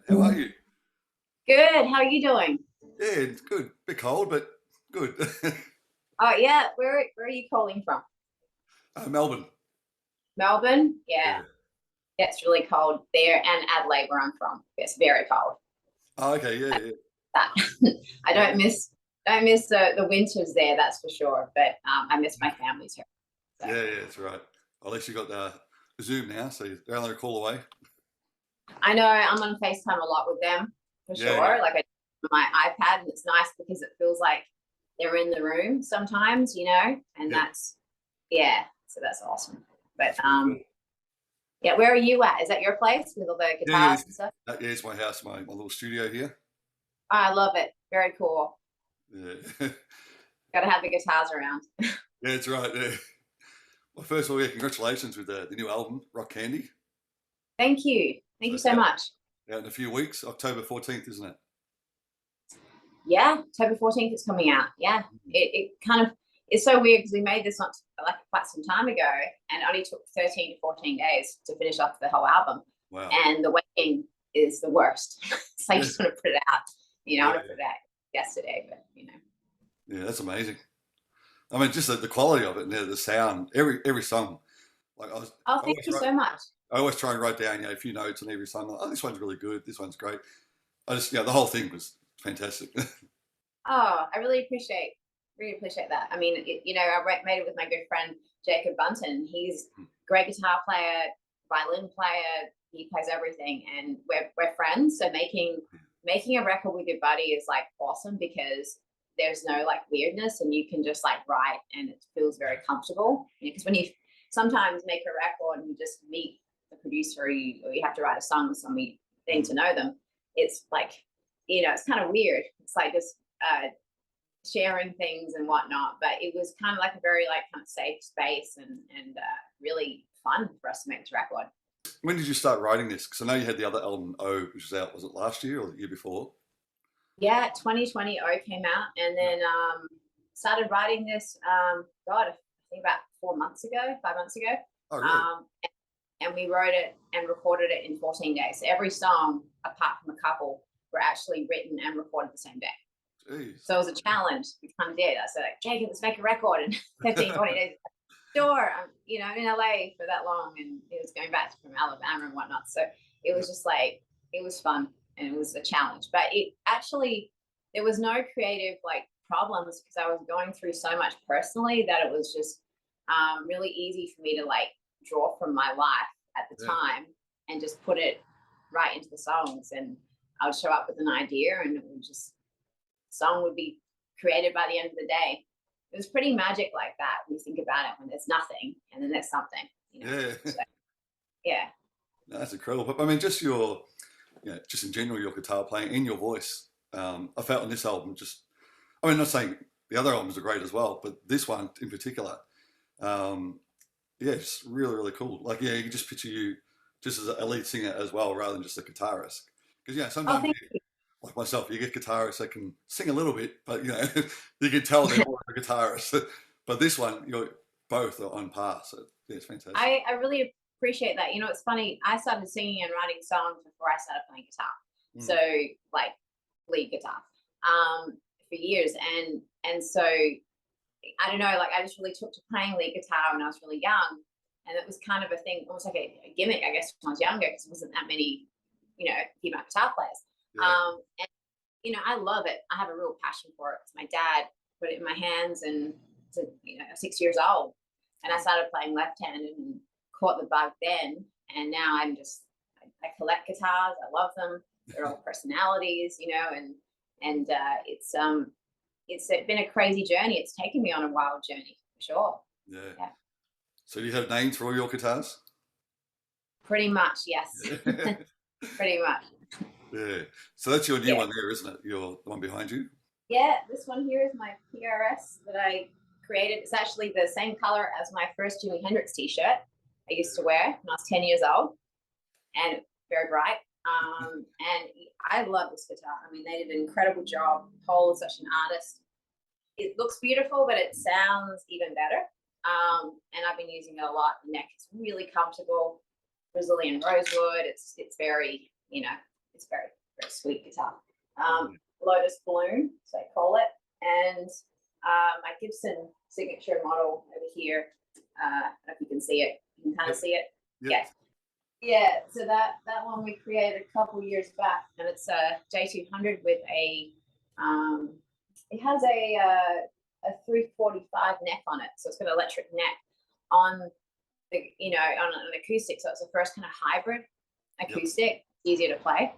How are you? Good. How are you doing? Yeah, it's good. Bit cold, but good. Oh yeah. Where are you calling from? Melbourne. Melbourne? Yeah. Yeah. It's really cold there, and Adelaide, where I'm from. It's very cold. Oh, okay. Yeah, yeah, That I yeah, don't miss the winters there, that's for sure. But I miss my family's here. So yeah, yeah. That's right. At least you got the Zoom now, so they're only a call away. I know I'm on FaceTime a lot with them for Yeah, yeah, sure. Like I do my iPad, and it's nice because it feels like they're in the room sometimes, and yeah. that's yeah. So that's awesome. But That's really cool. yeah, where are you at? Is that your place with all the Yeah, yeah. guitars and stuff? Yeah, it's my house, my little studio here. I love it. Very cool. Yeah, Got to have the guitars around. yeah, it's right. Yeah. Well, first of all, yeah, congratulations with the new album, Rock Candy. Thank you. Thank So you it's so much. out in a few weeks, October 14th, isn't it? Yeah, October 14th is coming out. Yeah, it kind of it's so weird because we made this not like quite some time ago, and it only took 13 to 14 days to finish off the whole album. Wow. And the waiting is the worst. So I Yeah, just want to put it out. I yeah, want to put it out yesterday, but. yeah. That's amazing. I mean, just the quality of it and the sound, every song. Like Oh, I thank always you try, so much. I always try and write down, a few notes on every song. Like, oh, this one's really good. This one's great. I just, the whole thing was fantastic. Oh, I really appreciate that. I mean, made it with my good friend Jacob Bunton. He's a great guitar player, violin player. He plays everything, and we're friends. So making a record with your buddy is like awesome because there's no like weirdness, and you can just like write, and it feels very comfortable. Because when you sometimes make a record and you just meet the producer, or you have to write a song with somebody, getting to know them, it's like it's kind of weird. It's like just sharing things and whatnot. But it was kind of like a very like kind of safe space and really fun for us to make this record. When did you start writing this? Because I know you had the other album, O, which was out, was it last year or the year before? Yeah, 2020 came out, and then started writing this. God, I think about 4 months ago, 5 months ago. Oh, really? Um, and we wrote it and recorded it in 14 days. So every song, apart from a couple, were actually written and recorded the same day. Jeez. So it was a challenge. We kind of did. I said, like, Jacob, let's make a record in 15, 20 days. Sure. I'm, in LA for that long, and it was going back from Alabama and whatnot. So it was just like, it was fun, and it was a challenge. But it actually, there was no creative like problems because I was going through so much personally that it was just really easy for me to like draw from my life at the Yeah. time and just put it right into the songs. And I would show up with an idea, and it would just song would be created by the end of the day. It was pretty magic like that when you think about it, when there's nothing and then there's something. Yeah. So yeah. No, that's incredible. But I mean, just just in general, your guitar playing and your voice. I felt on this album I mean, not saying the other albums are great as well, but this one in particular, um, yeah, it's really, really cool. Like, yeah, you can just picture you just as a lead singer as well, rather than just a guitarist. Because, Oh, sometimes thank you. like myself, you get guitarists that can sing a little bit, but, you can tell they're more of a guitarist. But this one, you're both are on par. So, yeah, it's fantastic. I really appreciate that. It's funny. I started singing and writing songs before I started playing guitar. Mm, So like lead guitar, for years. And so I don't know, like I just really took to playing lead guitar when I was really young. And it was kind of a thing, almost like a gimmick, I guess, when I was younger, because there wasn't that many, female guitar players. yeah, And I love it. I have a real passion for it. My dad put it in my hands, and 6 years old, and I started playing left-handed and caught the bug then. And now I collect guitars. I love them. They're all personalities, and it's been a crazy journey. It's taken me on a wild journey for sure. yeah. Yeah, So, do you have names for all your guitars? pretty much. Yes, Yeah. pretty much. Yeah. So that's your new Yeah. one there, isn't it? Your the one behind you. Yeah, this one here is my PRS that I created. It's actually the same color as my first Jimi Hendrix t-shirt I used to wear when I was 10 years old, and very bright. And I love this guitar. I mean, they did an incredible job. Paul is such an artist. It looks beautiful, but it sounds even better. And I've been using it a lot. The neck is really comfortable. Brazilian rosewood. It's very, it's very very sweet guitar. Lotus Bloom, so I call it, and my Gibson signature model over here. I don't know if you can see it. You can kind of see it. Yep. Yeah. So that one we created a couple years back, and it's a J200 with a it has a 345 neck on it, so it's got an electric neck on the on an acoustic. So it's the first kind of hybrid acoustic. Yep. Easier to play.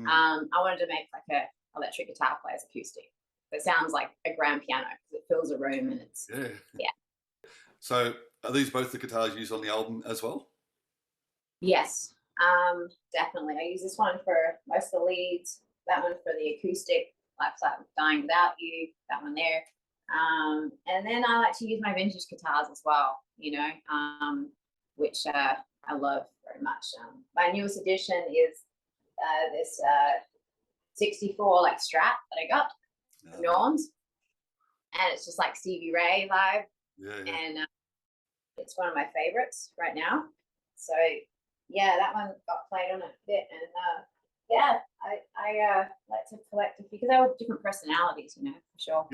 I wanted to make like a electric guitar player's acoustic. It sounds like a grand piano because it fills a room and it's yeah. So are these both the guitars used on the album as well? Yes, definitely. I use this one for most of the leads, that one for the acoustic, like Dying Without You, that one there. And then I like to use my vintage guitars as well, which I love very much. My newest addition is this 64 like Strat that I got from Norms, and it's just like Stevie Ray vibe. And it's one of my favorites right now. So yeah, that one got played on a bit, and I like to collect a few because they have different personalities, for sure.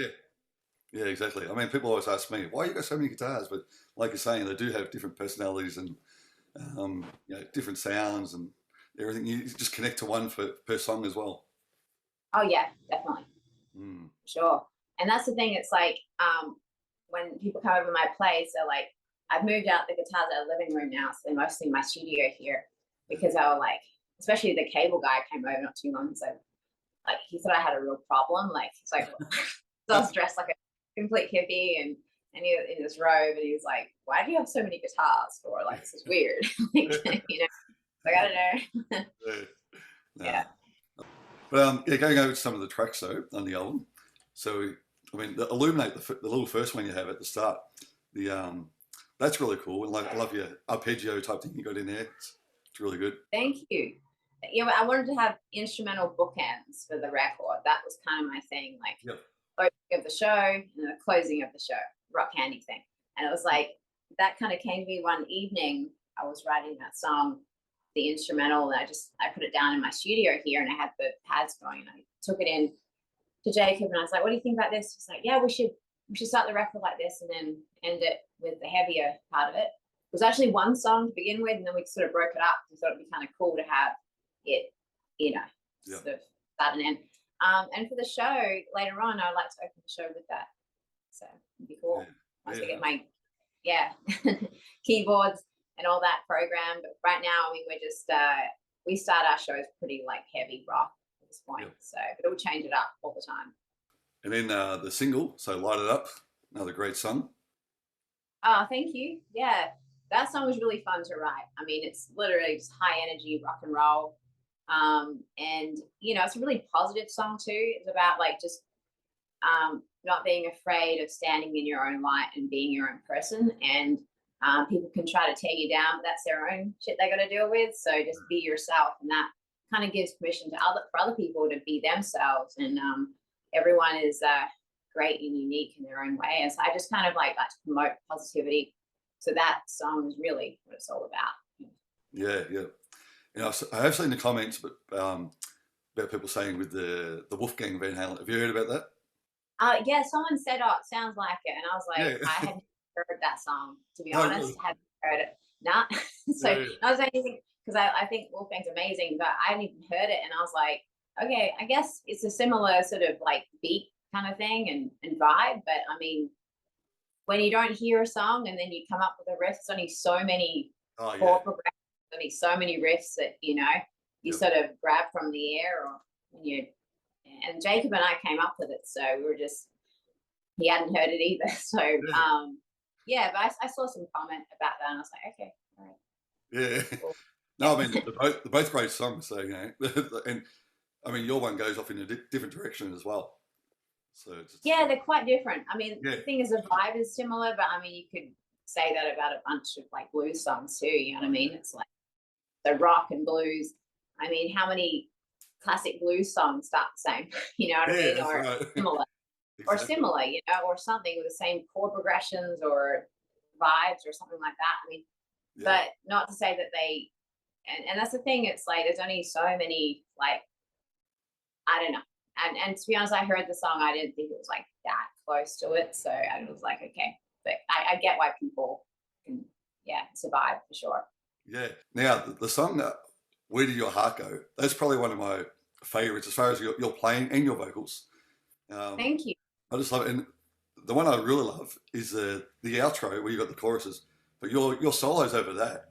Yeah, exactly. I mean, people always ask me, why you got so many guitars? But like you're saying, they do have different personalities and different sounds and everything. You just connect to one per song as well. Oh yeah, definitely. Sure. And that's the thing. It's like when people come over my place, they're like, I've moved out the guitars out of the living room now, so they're mostly in my studio here because I was like, especially the cable guy came over not too long ago. Like he thought I had a real problem. Like he's like, so I was dressed like a complete hippie and he in this robe, and he was like, "Why do you have so many guitars for? Like this is weird." Like, like I don't know. Yeah. But going over to some of the tracks though on the album. So I mean, the Illuminate, the little first one you have at the start, that's really cool. And like I love your arpeggio type thing you got in there. It's really good. Thank you. I wanted to have instrumental bookends for the record. That was kind of my thing, like opening of the show and the closing of the show, rock candy thing. And it was like that kind of came to me one evening. I was writing that song, the instrumental, and I put it down in my studio here, and I had the pads going, and I took it in to Jacob, and I was like, "What do you think about this?" He's like, "Yeah, we should start the record like this, and then end it with the heavier part of it." It was actually one song to begin with, and then we sort of broke it up. We thought it'd be kind of cool to have it, sort of start and end. And for the show later on, I'd like to open the show with that. So it'd be cool. Once I get my keyboards and all that program. But right now, I mean, we're just we start our shows pretty like heavy rock at this point. So but it'll change it up all the time. And then the single, so Light It Up, another great song. Oh, thank you. Yeah, that song was really fun to write. I mean, it's literally just high energy rock and roll. And it's a really positive song too. It's about like just not being afraid of standing in your own light and being your own person. And people can try to tear you down, but that's their own shit they got to deal with. So just be yourself, and that kind of gives permission to other people to be themselves. And everyone is great and unique in their own way. And so I just kind of like to promote positivity. So that song is really what it's all about. Yeah. I have seen the comments, but about people saying with the Wolfgang Van Halen. Have you heard about that? Yeah, someone said, "Oh, it sounds like it," and I was like, I hadn't heard that song, to be honest. Really? I hadn't heard it. Nah. So I was anything because I think Wolfgang's amazing, but I hadn't even heard it, and I was like, okay, I guess it's a similar sort of like beat kind of thing and vibe, but I mean, when you don't hear a song and then you come up with a riff, there's only so many chord progressions, only so many riffs that you sort of grab from the air, or when and Jacob and I came up with it, so we were just he hadn't heard it either. So but I saw some comment about that, and I was like, okay, all right. Yeah. Cool. No, I mean they're both great songs. So and I mean your one goes off in a different direction as well. So they're quite different. I mean, the thing is, the vibe is similar, but I mean, you could say that about a bunch of like blues songs too. You know what I mean? It's like the rock and blues. I mean, how many classic blues songs start the same? You know what I mean? Or similar, or similar, or something with the same chord progressions or vibes or something like that. I mean, but not to say that they. And that's the thing. It's like there's only so many like I don't know. And to be honest, I heard the song. I didn't think it was like that close to it. So I was like, okay, but I get why people can, yeah, survive for sure. Yeah. Now the song "Where Did Your Heart Go?" That's probably one of my favorites as far as your playing and your vocals. Um, Thank you. I just love it. And the one I really love is the outro where you got the choruses, but your solos over that.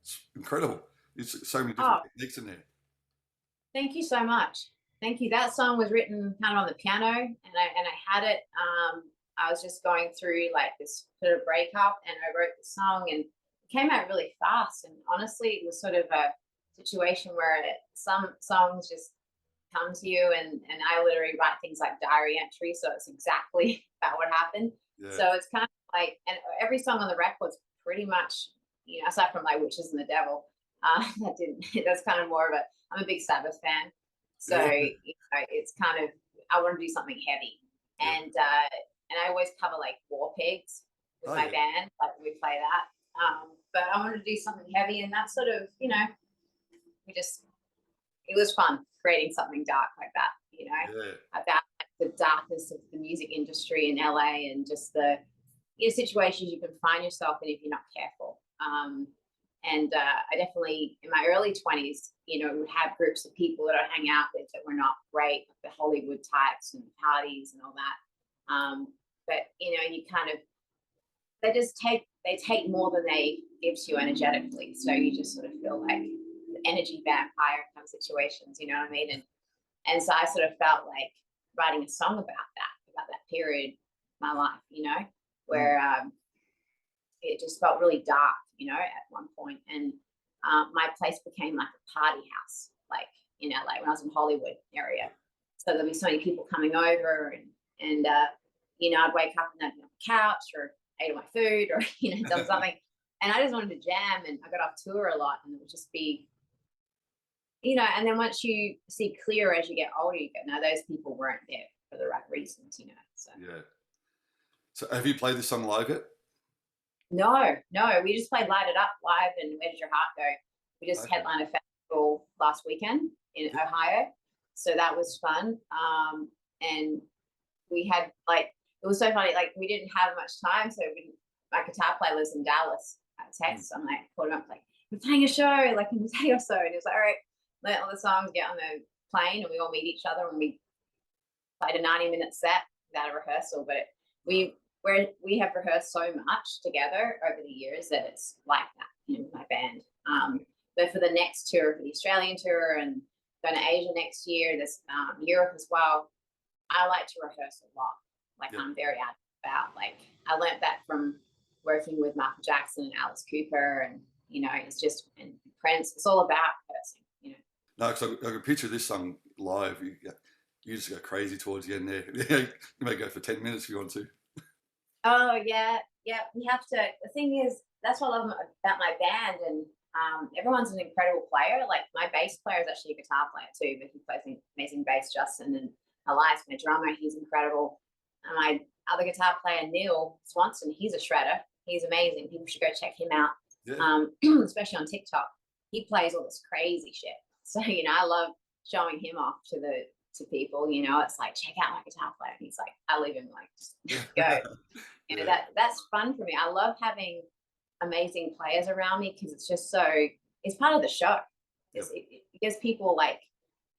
It's incredible. It's so many different Oh, techniques in there. thank you so much. Thank you. That song was written kind of on the piano, and I had it. I was just going through like this sort of breakup, and I wrote the song, and it came out really fast. And honestly, it was sort of a situation where some songs just come to you, and I literally write things like diary entries, so it's exactly about what happened. Yeah. So it's kind of like, and every song on the record's pretty much, aside from like Witches and the Devil, that didn't. That's kind of more of a. I'm a big Sabbath fan, so Yeah. it's kind of, I want to do something heavy, Yeah. and I always cover like war pigs with Oh, my yeah. band, like we play that. But I wanted to do something heavy, and that sort of, we just, it was fun creating something dark like that, Yeah. about the darkness of the music industry in LA, and just the situations you can find yourself in if you're not careful. And I definitely, in my early 20s, would have groups of people that I hang out with that were not great, like the Hollywood types and parties and all that. But you kind of, they take more than they give to you energetically. So you just sort of feel like the energy vampire kind of situations, you know what I mean? And so I sort of felt like writing a song about that period of my life, where it just felt really dark, at one point. And my place became like a party house, like in LA when I was in Hollywood area. So there'd be so many people coming over, and I'd wake up and they'd be on the couch, or ate all my food, or done something. And I just wanted to jam, and I got off tour a lot, and it would just be, and then once you see clearer as you get older, you go, no, those people weren't there for the right reasons, So Yeah. So have you played this song live yet? no, we just played Light It Up live, and Where Did Your Heart Go? We just Okay. headlined a festival last weekend in Ohio, so that was fun. And we had like, it was so funny. Like, we didn't have much time, so my guitar player lives in Dallas. I text, I'm like, called him up, like, we're playing a show, like in a day or so, and he was like, all right, let all the songs get on the plane, and we all meet each other, and we played a 90-minute set without a rehearsal. But we have rehearsed so much together over the years that it's like that, with my band. But for the next tour, for the Australian tour, and going to Asia next year, there's Europe as well, I like to rehearse a lot. Like, Yeah. I'm very adamant about, like, I learned that from working with Michael Jackson and Alice Cooper, and it's just, and Prince. It's all about rehearsing. No, because I can picture this song live. You just go crazy towards the end there. Yeah, you may go for 10 minutes if you want to. Oh yeah. We have to. The thing is, that's what I love about my band, and everyone's an incredible player. Like, my bass player is actually a guitar player too, but he plays amazing bass. Justin, and Elias, my drummer, he's incredible. And my other guitar player, Neil Swanson, he's a shredder. He's amazing. People should go check him out. Yeah. Especially on TikTok. He plays all this crazy shit. So I love showing him off to people. It's like, check out my guitar player. And he's like, I leave him like, just go. Yeah. That's fun for me. I love having amazing players around me, because it's just so, it's part of the show. Yep. It gives people, like,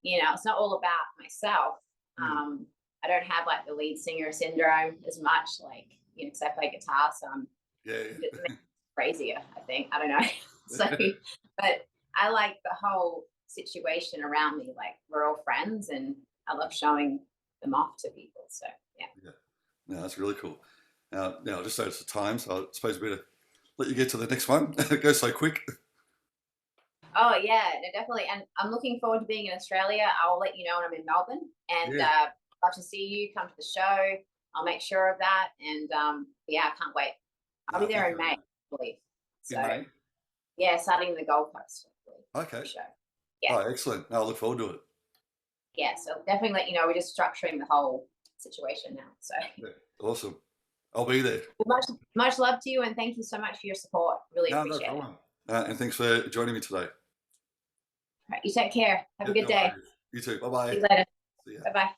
it's not all about myself. I don't have like the lead singer syndrome as much, like, because I play guitar, so I'm crazier, I think. I don't know. So, but I like the whole situation around me. Like, we're all friends, and I love showing them off to people. So yeah. No, that's really cool. Now, just so it's the time, so I suppose we better let you get to the next one. It goes so quick. Oh yeah, no, definitely. And I'm looking forward to being in Australia. I'll let you know when I'm in Melbourne, and Yeah. love to see you. Come to the show. I'll make sure of that. And yeah, I can't wait. I'll be there in May, I believe. So, In May? yeah, starting in the Gold Coast, hopefully, for Okay. the show. Yeah. Oh, excellent. No, I look forward to it. Yeah, so definitely let you know. We're just structuring the whole situation now. So Yeah. Awesome. I'll be there. well, much love to you, and thank you so much for your support. Really No appreciate it. problem. And thanks for joining me today. All right, you take care. Have a good No day. worries. You too. See Bye-bye. you later. See ya. Bye bye.